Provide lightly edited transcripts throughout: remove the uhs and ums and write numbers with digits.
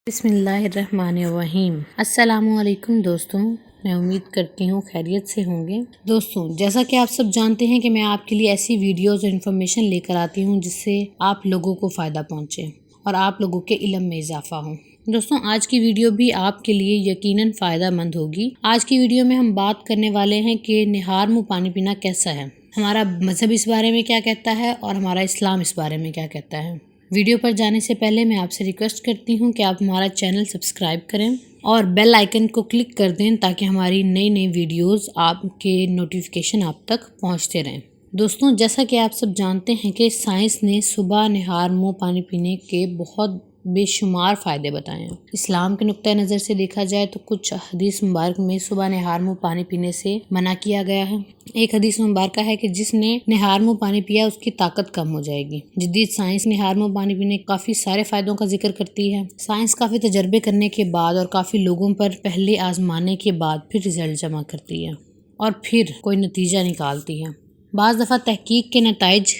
بسم اللہ الرحمن الرحیم۔ السلام علیکم دوستوں، میں امید کرتی ہوں خیریت سے ہوں گے۔ دوستوں، جیسا کہ آپ سب جانتے ہیں کہ میں آپ کے لیے ایسی ویڈیوز اور انفارمیشن لے کر آتی ہوں جس سے آپ لوگوں کو فائدہ پہنچے اور آپ لوگوں کے علم میں اضافہ ہو۔ دوستوں، آج کی ویڈیو بھی آپ کے لیے یقیناً فائدہ مند ہوگی۔ آج کی ویڈیو میں ہم بات کرنے والے ہیں کہ نہار منہ پانی پینا کیسا ہے، ہمارا مذہب اس بارے میں کیا کہتا ہے اور ہمارا اسلام اس بارے میں کیا کہتا ہے۔ ویڈیو پر جانے سے پہلے میں آپ سے ریکویسٹ کرتی ہوں کہ آپ ہمارا چینل سبسکرائب کریں اور بیل آئیکن کو کلک کر دیں تاکہ ہماری نئی ویڈیوز آپ کے نوٹیفیکیشن آپ تک پہنچتے رہیں۔ دوستوں، جیسا کہ آپ سب جانتے ہیں کہ سائنس نے صبح نہار منہ پانی پینے کے بہت بے شمار فائدے بتائے ہیں۔ اسلام کے نقطۂ نظر سے دیکھا جائے تو کچھ حدیث مبارک میں صبح نہار منہ پانی پینے سے منع کیا گیا ہے۔ ایک حدیث مبارکہ ہے کہ جس نے نہار منہ پانی پیا اس کی طاقت کم ہو جائے گی۔ جدید سائنس نہار منہ پانی پینے کے کافی سارے فائدوں کا ذکر کرتی ہے۔ سائنس کافی تجربے کرنے کے بعد اور کافی لوگوں پر پہلے آزمانے کے بعد پھر رزلٹ جمع کرتی ہے اور پھر کوئی نتیجہ نکالتی ہے۔ بعض دفعہ تحقیق کے نتائج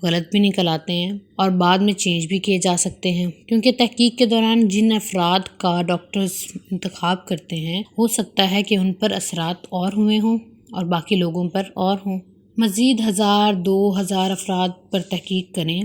غلط بھی نکل آتے ہیں اور بعد میں چینج بھی کیے جا سکتے ہیں، کیونکہ تحقیق کے دوران جن افراد کا ڈاکٹرز انتخاب کرتے ہیں ہو سکتا ہے کہ ان پر اثرات اور ہوئے ہوں اور باقی لوگوں پر اور ہوں۔ مزید 1000-2000 افراد پر تحقیق کریں،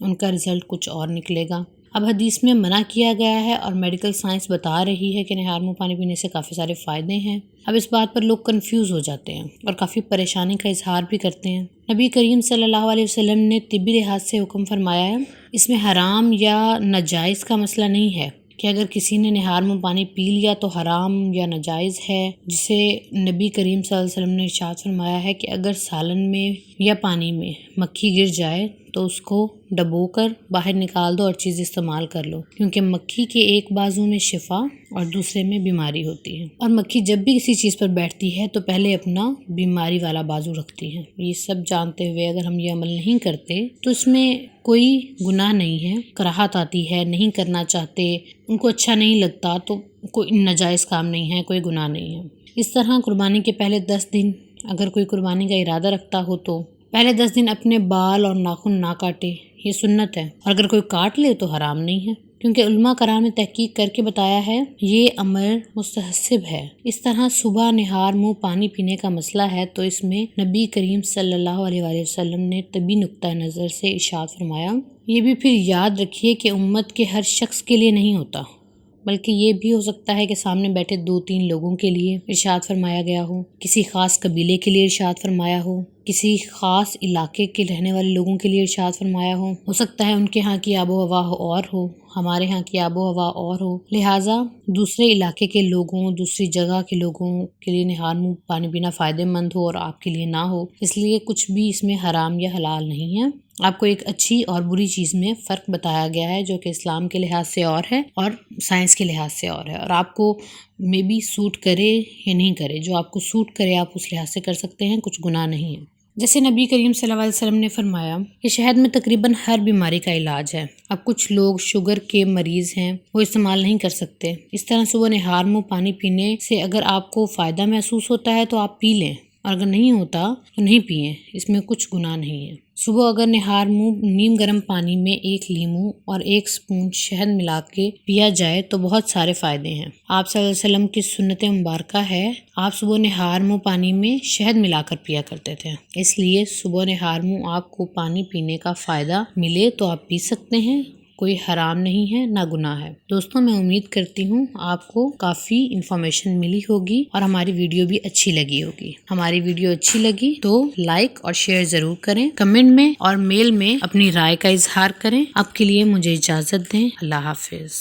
ان کا رزلٹ کچھ اور نکلے گا۔ اب حدیث میں منع کیا گیا ہے اور میڈیکل سائنس بتا رہی ہے کہ نہار منہ پانی پینے سے کافی سارے فائدے ہیں۔ اب اس بات پر لوگ کنفیوز ہو جاتے ہیں اور کافی پریشانی کا اظہار بھی کرتے ہیں۔ نبی کریم صلی اللہ علیہ وسلم نے طبی لحاظ سے حکم فرمایا ہے، اس میں حرام یا ناجائز کا مسئلہ نہیں ہے کہ اگر کسی نے نہار منہ پانی پی لیا تو حرام یا ناجائز ہے، جسے نبی کریم صلی اللہ علیہ وسلم نے ارشاد فرمایا ہے کہ اگر سالن میں یا پانی میں مکھی گر جائے تو اس کو ڈبو کر باہر نکال دو اور چیز استعمال کر لو، کیونکہ مکھی کے ایک بازو میں شفا اور دوسرے میں بیماری ہوتی ہے، اور مکھی جب بھی کسی چیز پر بیٹھتی ہے تو پہلے اپنا بیماری والا بازو رکھتی ہے۔ یہ سب جانتے ہوئے اگر ہم یہ عمل نہیں کرتے تو اس میں کوئی گناہ نہیں ہے۔ کراہت آتی ہے، نہیں کرنا چاہتے، ان کو اچھا نہیں لگتا تو کوئی ناجائز کام نہیں ہے، کوئی گناہ نہیں ہے۔ اس طرح قربانی کے پہلے 10 دن اگر کوئی قربانی کا ارادہ رکھتا ہو تو پہلے 10 دن اپنے بال اور ناخن نہ کاٹے، یہ سنت ہے، اور اگر کوئی کاٹ لے تو حرام نہیں ہے، کیونکہ علماء کرام نے تحقیق کر کے بتایا ہے یہ امر مستحسب ہے۔ اس طرح صبح نہار منہ پانی پینے کا مسئلہ ہے تو اس میں نبی کریم صلی اللہ علیہ وسلم نے طبی نقطۂ نظر سے ارشاد فرمایا۔ یہ بھی پھر یاد رکھیے کہ امت کے ہر شخص کے لیے نہیں ہوتا، بلکہ یہ بھی ہو سکتا ہے کہ سامنے بیٹھے 2-3 لوگوں کے لیے ارشاد فرمایا گیا ہو، کسی خاص قبیلے کے لیے ارشاد فرمایا ہو، کسی خاص علاقے کے رہنے والے لوگوں کے لیے ارشاد فرمایا ہو سکتا ہے ان کے ہاں کی آب و ہوا اور ہو، ہمارے ہاں کی آب و ہوا اور ہو، لہٰذا دوسرے علاقے کے لوگوں، دوسری جگہ کے لوگوں کے لیے نہار منہ پانی پینا فائدہ مند ہو اور آپ کے لیے نہ ہو، اس لیے کچھ بھی اس میں حرام یا حلال نہیں ہے۔ آپ کو ایک اچھی اور بری چیز میں فرق بتایا گیا ہے جو کہ اسلام کے لحاظ سے اور ہے اور سائنس کے لحاظ سے اور ہے، اور آپ کو میں بھی سوٹ کرے یا نہیں کرے، جو آپ کو سوٹ کرے آپ اس لحاظ سے کر سکتے ہیں، کچھ گناہ نہیں ہے۔ جیسے نبی کریم صلی اللہ علیہ وسلم نے فرمایا کہ شہد میں تقریباً ہر بیماری کا علاج ہے۔ اب کچھ لوگ شوگر کے مریض ہیں، وہ استعمال نہیں کر سکتے۔ اس طرح صبح نہار منہ پانی پینے سے اگر آپ کو فائدہ محسوس ہوتا ہے تو آپ پی لیں، اور اگر نہیں ہوتا تو نہیں پئیں، اس میں کچھ گناہ نہیں ہے۔ صبح اگر نہار منہ نیم گرم پانی میں 1 لیموں اور 1 اسپون شہد ملا کے پیا جائے تو بہت سارے فائدے ہیں۔ آپ صلی اللہ علیہ وسلم کی سنت مبارکہ ہے، آپ صبح نہار منہ پانی میں شہد ملا کر پیا کرتے تھے، اس لیے صبح نہار منہ آپ کو پانی پینے کا فائدہ ملے تو آپ پی سکتے ہیں، کوئی حرام نہیں ہے نہ گناہ ہے۔ دوستوں، میں امید کرتی ہوں آپ کو کافی انفارمیشن ملی ہوگی اور ہماری ویڈیو بھی اچھی لگی ہوگی۔ ہماری ویڈیو اچھی لگی تو لائک اور شیئر ضرور کریں، کمنٹ میں اور میل میں اپنی رائے کا اظہار کریں۔ اب کے لیے مجھے اجازت دیں، اللہ حافظ۔